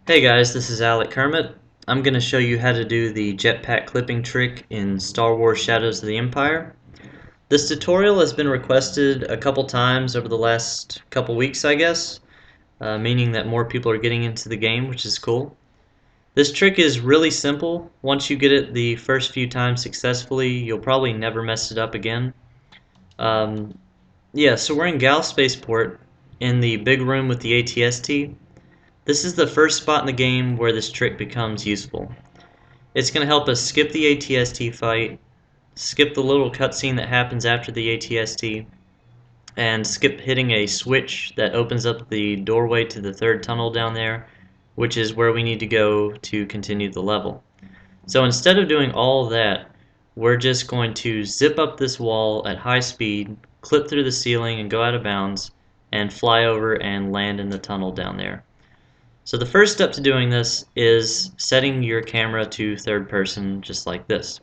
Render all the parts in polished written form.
Hey guys, this is Alec Kermit. I'm going to show you how to do the jetpack clipping trick in Star Wars Shadows of the Empire. This tutorial has been requested a couple times over the last couple weeks, I guess, meaning that more people are getting into the game, which is cool. This trick is really simple. Once you get it the first few times successfully, you'll probably never mess it up again. Um, so we're in Gal Spaceport in the big room with the ATST. This is the first spot in the game where this trick becomes useful. It's going to help us skip the ATST fight, skip the little cutscene that happens after the ATST, and skip hitting a switch that opens up the doorway to the third tunnel down there, which is where we need to go to continue the level. So instead of doing all of that, we're just going to zip up this wall at high speed, clip through the ceiling and go out of bounds, and fly over and land in the tunnel down there. So the first step to doing this is setting your camera to third person just like this.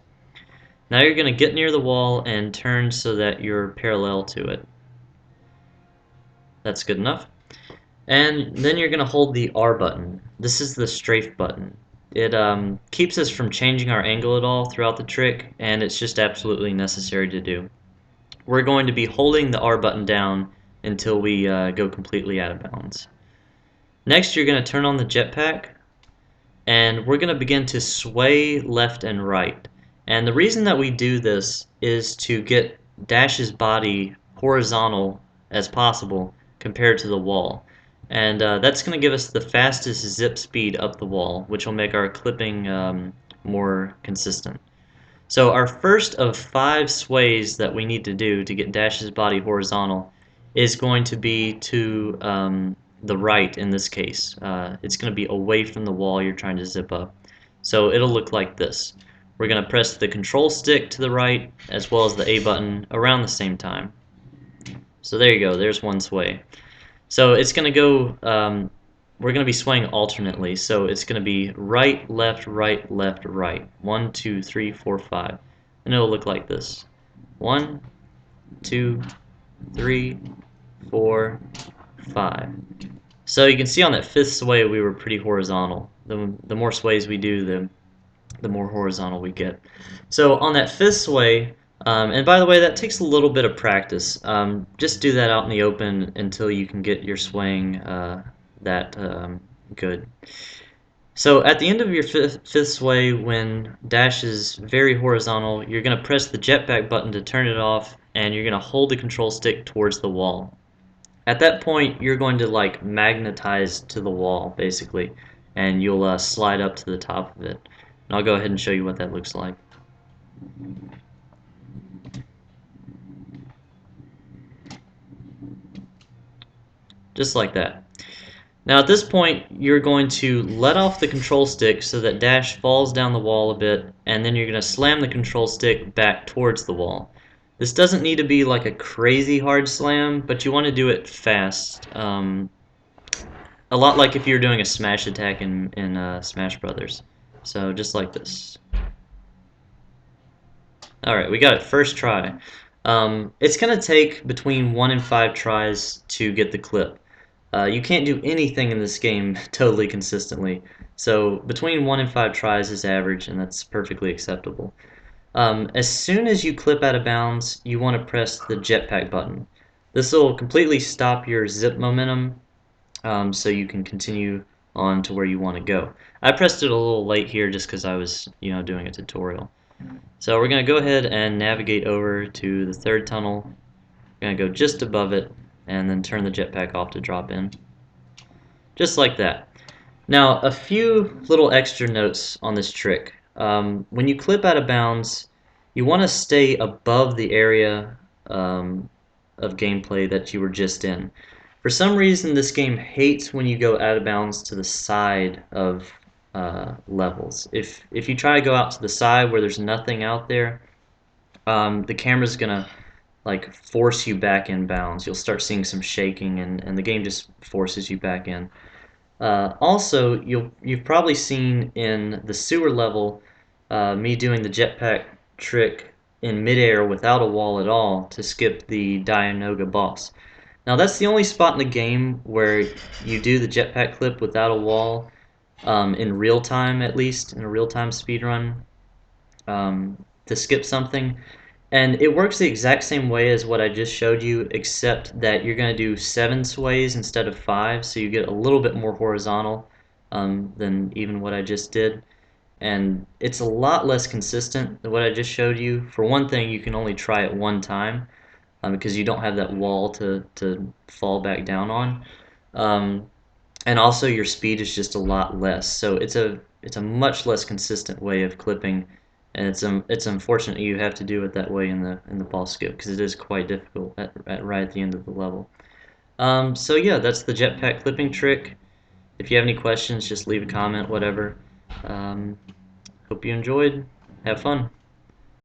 Now you're going to get near the wall and turn so that you're parallel to it. That's good enough. And then you're going to hold the R button. This is the strafe button. It keeps us from changing our angle at all throughout the trick, and it's just absolutely necessary to do. We're going to be holding the R button down until we go completely out of bounds. Next, you're going to turn on the jetpack, and we're going to begin to sway left and right. And the reason that we do this is to get Dash's body horizontal as possible compared to the wall. And that's going to give us the fastest zip speed up the wall, which will make our clipping more consistent. So our first of 5 sways that we need to do to get Dash's body horizontal is going to be to the right in this case. It's going to be away from the wall you're trying to zip up. So it'll look like this. We're going to press the control stick to the right as well as the A button around the same time. So there you go, there's one sway. So it's going to go, we're going to be swaying alternately. So it's going to be right, left, right, left, right. 1, 2, 3, 4, 5. And it'll look like this. 1, 2, 3, 4, 5. So you can see on that 5th sway we were pretty horizontal. The more sways we do, the more horizontal we get. So on that 5th sway, and by the way, that takes a little bit of practice. Just do that out in the open until you can get your swaying that good. So at the end of your fifth sway, when Dash is very horizontal, you're going to press the jetpack button to turn it off, and you're going to hold the control stick towards the wall. At that point, you're going to like magnetize to the wall, basically, and you'll slide up to the top of it. And I'll go ahead and show you what that looks like. Just like that. Now at this point, you're going to let off the control stick so that Dash falls down the wall a bit, and then you're going to slam the control stick back towards the wall. This doesn't need to be like a crazy hard slam, but you want to do it fast. A lot like if you're doing a smash attack in Smash Brothers. So just like this. Alright, we got it first try. It's going to take between 1 and 5 tries to get the clip. You can't do anything in this game totally consistently, so between 1 and 5 tries is average, and that's perfectly acceptable. As soon as you clip out of bounds, you want to press the jetpack button. This will completely stop your zip momentum, so you can continue on to where you want to go. I pressed it a little late here just because I was, doing a tutorial. So we're going to go ahead and navigate over to the third tunnel. We're going to go just above it, and then turn the jetpack off to drop in. Just like that. Now, a few little extra notes on this trick. When you clip out of bounds, you want to stay above the area of gameplay that you were just in. For some reason, this game hates when you go out of bounds to the side of levels. If you try to go out to the side where there's nothing out there, the camera's gonna like force you back in bounds. You'll start seeing some shaking, and the game just forces you back in. Also, you've probably seen in the sewer level me doing the jetpack trick in midair without a wall at all to skip the Dianoga boss. Now that's the only spot in the game where you do the jetpack clip without a wall. in real time, at least in a real time speed run, to skip something. And it works the exact same way as what I just showed you, except that you're going to do 7 sways instead of 5, so you get a little bit more horizontal than even what I just did. And it's a lot less consistent than what I just showed you. For one thing, you can only try it one time because you don't have that wall to fall back down on. Um, and also your speed is just a lot less. So it's a much less consistent way of clipping, and it's unfortunate you have to do it that way in the ball skip because it is quite difficult right at the end of the level. So yeah, that's the jetpack clipping trick. If you have any questions, just leave a comment, whatever. Um, Hope you enjoyed. Have fun.